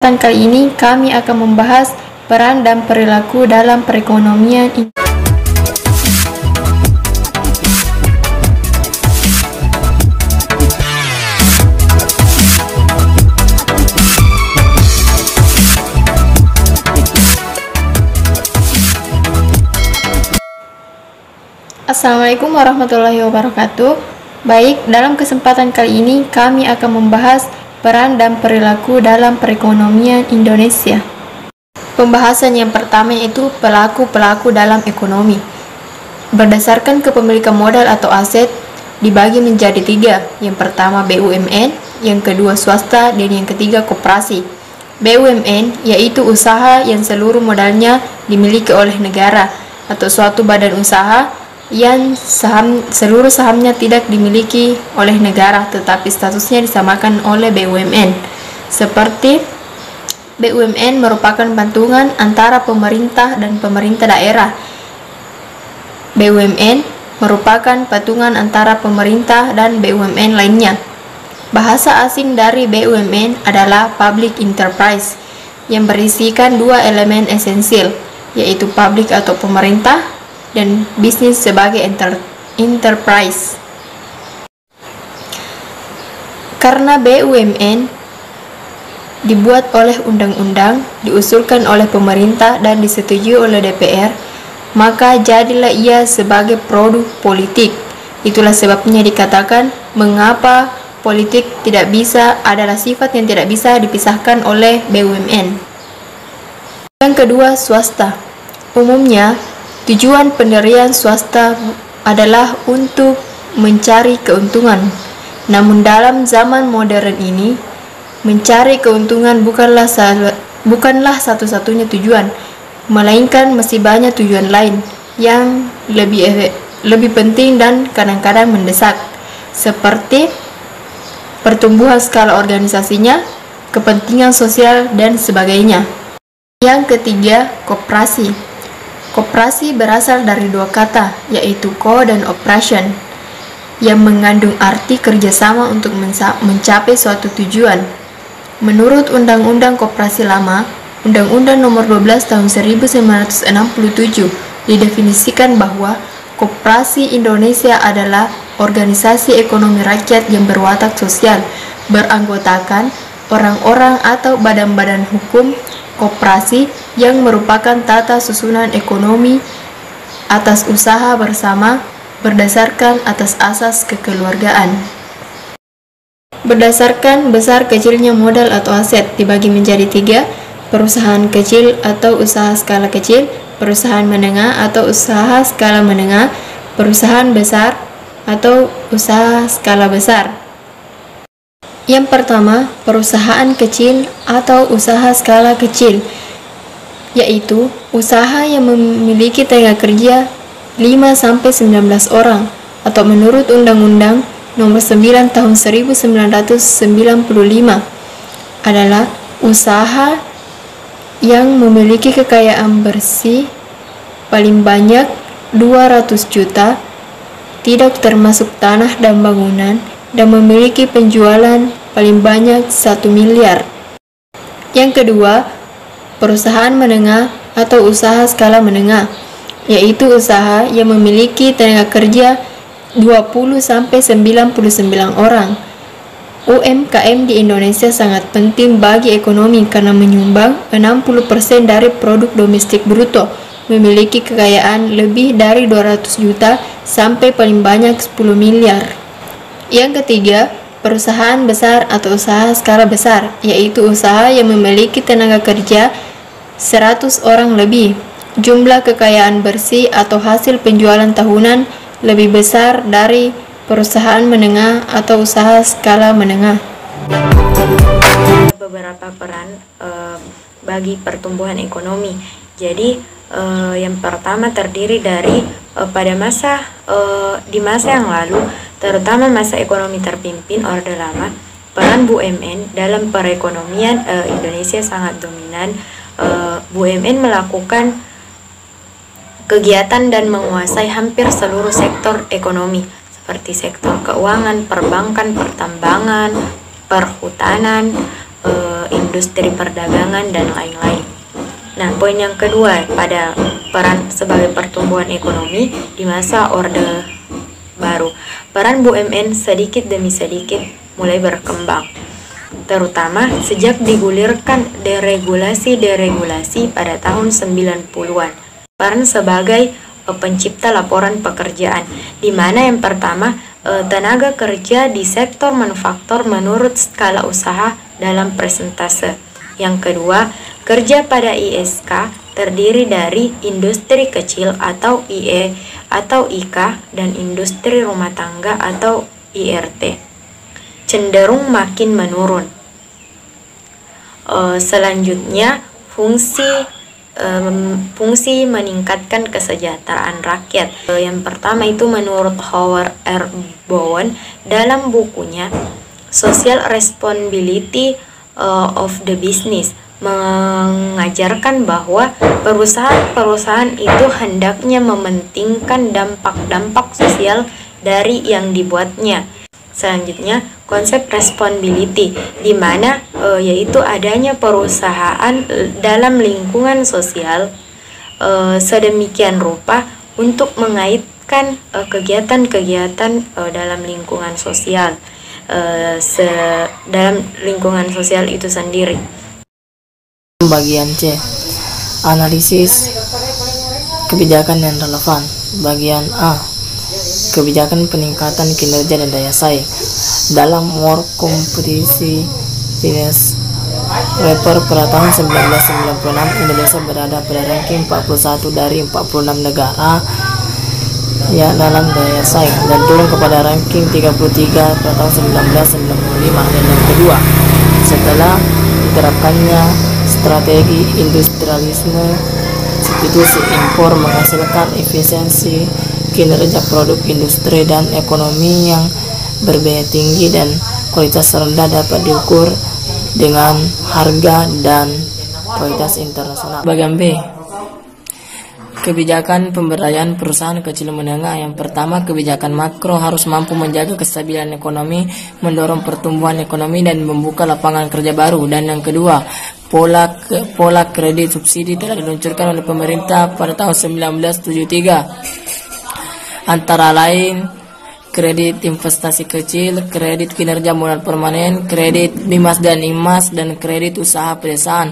Kali ini kami akan membahas peran dan perilaku dalam perekonomian. Assalamualaikum warahmatullahi wabarakatuh. Baik, dalam kesempatan kali ini kami akan membahas peran dan perilaku dalam perekonomian Indonesia. Pembahasan yang pertama yaitu pelaku-pelaku dalam ekonomi. Berdasarkan kepemilikan modal atau aset dibagi menjadi tiga. Yang pertama BUMN, yang kedua swasta, dan yang ketiga koperasi. BUMN yaitu usaha yang seluruh modalnya dimiliki oleh negara atau suatu badan usaha yang seluruh sahamnya tidak dimiliki oleh negara tetapi statusnya disamakan oleh BUMN. Seperti BUMN merupakan patungan antara pemerintah dan pemerintah daerah. BUMN merupakan patungan antara pemerintah dan BUMN lainnya. Bahasa asing dari BUMN adalah public enterprise yang berisikan dua elemen esensial, yaitu public atau pemerintah dan bisnis sebagai enterprise. Karena BUMN dibuat oleh undang-undang, diusulkan oleh pemerintah dan disetujui oleh DPR, maka jadilah ia sebagai produk politik. Itulah sebabnya dikatakan mengapa politik adalah sifat yang tidak bisa dipisahkan oleh BUMN. Yang kedua, swasta. Umumnya tujuan pendirian swasta adalah untuk mencari keuntungan. Namun dalam zaman modern ini, mencari keuntungan bukanlah satu-satunya tujuan, melainkan masih banyak tujuan lain yang lebih penting dan kadang-kadang mendesak, seperti pertumbuhan skala organisasinya, kepentingan sosial, dan sebagainya. Yang ketiga, koperasi. Koperasi berasal dari dua kata, yaitu co dan operation, yang mengandung arti kerjasama untuk mencapai suatu tujuan. Menurut Undang-Undang Koperasi Lama, Undang-Undang Nomor 12 Tahun 1967, didefinisikan bahwa koperasi Indonesia adalah organisasi ekonomi rakyat yang berwatak sosial, beranggotakan orang-orang atau badan-badan hukum koperasi yang merupakan tata susunan ekonomi atas usaha bersama berdasarkan atas asas kekeluargaan. Berdasarkan besar kecilnya modal atau aset dibagi menjadi tiga: perusahaan kecil atau usaha skala kecil, perusahaan menengah atau usaha skala menengah, perusahaan besar atau usaha skala besar. Yang pertama, perusahaan kecil atau usaha skala kecil, yaitu usaha yang memiliki tenaga kerja 5-19 orang, atau menurut Undang-Undang Nomor 9 Tahun 1995 adalah usaha yang memiliki kekayaan bersih paling banyak 200 juta, tidak termasuk tanah dan bangunan, dan memiliki penjualan paling banyak 1 miliar. Yang kedua, perusahaan menengah atau usaha skala menengah, yaitu usaha yang memiliki tenaga kerja 20-99 orang. UMKM di Indonesia sangat penting bagi ekonomi karena menyumbang 60% dari produk domestik bruto, memiliki kekayaan lebih dari 200 juta sampai paling banyak 10 miliar. Yang ketiga, perusahaan besar atau usaha skala besar, yaitu usaha yang memiliki tenaga kerja 100 orang lebih. Jumlah kekayaan bersih atau hasil penjualan tahunan lebih besar dari perusahaan menengah atau usaha skala menengah. Beberapa peran bagi pertumbuhan ekonomi. Jadi yang pertama terdiri dari di masa yang lalu, terutama masa ekonomi terpimpin Orde Lama, peran BUMN dalam perekonomian Indonesia sangat dominan. BUMN melakukan kegiatan dan menguasai hampir seluruh sektor ekonomi seperti sektor keuangan, perbankan, pertambangan, perhutanan, industri perdagangan, dan lain-lain. Nah, poin yang kedua pada peran sebagai pertumbuhan ekonomi di masa Orde Baru. Peran BUMN sedikit demi sedikit mulai berkembang, terutama sejak digulirkan deregulasi pada tahun 90-an. Peran sebagai pencipta lapangan pekerjaan, di mana yang pertama tenaga kerja di sektor manufaktur menurut skala usaha dalam persentase. Yang kedua, kerja pada ISK terdiri dari industri kecil atau IE atau IK dan industri rumah tangga atau IRT cenderung makin menurun. Selanjutnya, fungsi meningkatkan kesejahteraan rakyat. Yang pertama itu menurut Howard R. Bowen dalam bukunya Social Responsibility of the Business mengajarkan bahwa perusahaan-perusahaan itu hendaknya mementingkan dampak-dampak sosial dari yang dibuatnya. Selanjutnya, konsep responsibility, di mana yaitu adanya perusahaan dalam lingkungan sosial sedemikian rupa untuk mengaitkan kegiatan-kegiatan dalam lingkungan sosial dalam lingkungan sosial itu sendiri. Bagian C, analisis kebijakan yang relevan. Bagian A, kebijakan peningkatan kinerja dan daya saing. Dalam World Competitiveness Report pada tahun 1996, Indonesia berada pada ranking 41 dari 46 negara ya dalam daya saing, dan turun kepada ranking 33 pada tahun 1995. Dan yang kedua, setelah diterapkannya strategi industrialisme, substitusi impor menghasilkan efisiensi kinerja produk industri dan ekonomi yang berbiaya tinggi dan kualitas rendah dapat diukur dengan harga dan kualitas internasional. Bagian B, kebijakan pemberdayaan perusahaan kecil menengah. Yang pertama, kebijakan makro harus mampu menjaga kestabilan ekonomi, mendorong pertumbuhan ekonomi dan membuka lapangan kerja baru. Dan yang kedua, pola kredit subsidi telah diluncurkan oleh pemerintah pada tahun 1973. Antara lain, kredit investasi kecil, kredit kinerja modal permanen, kredit BIMAS dan IMAS, dan kredit usaha pedesaan.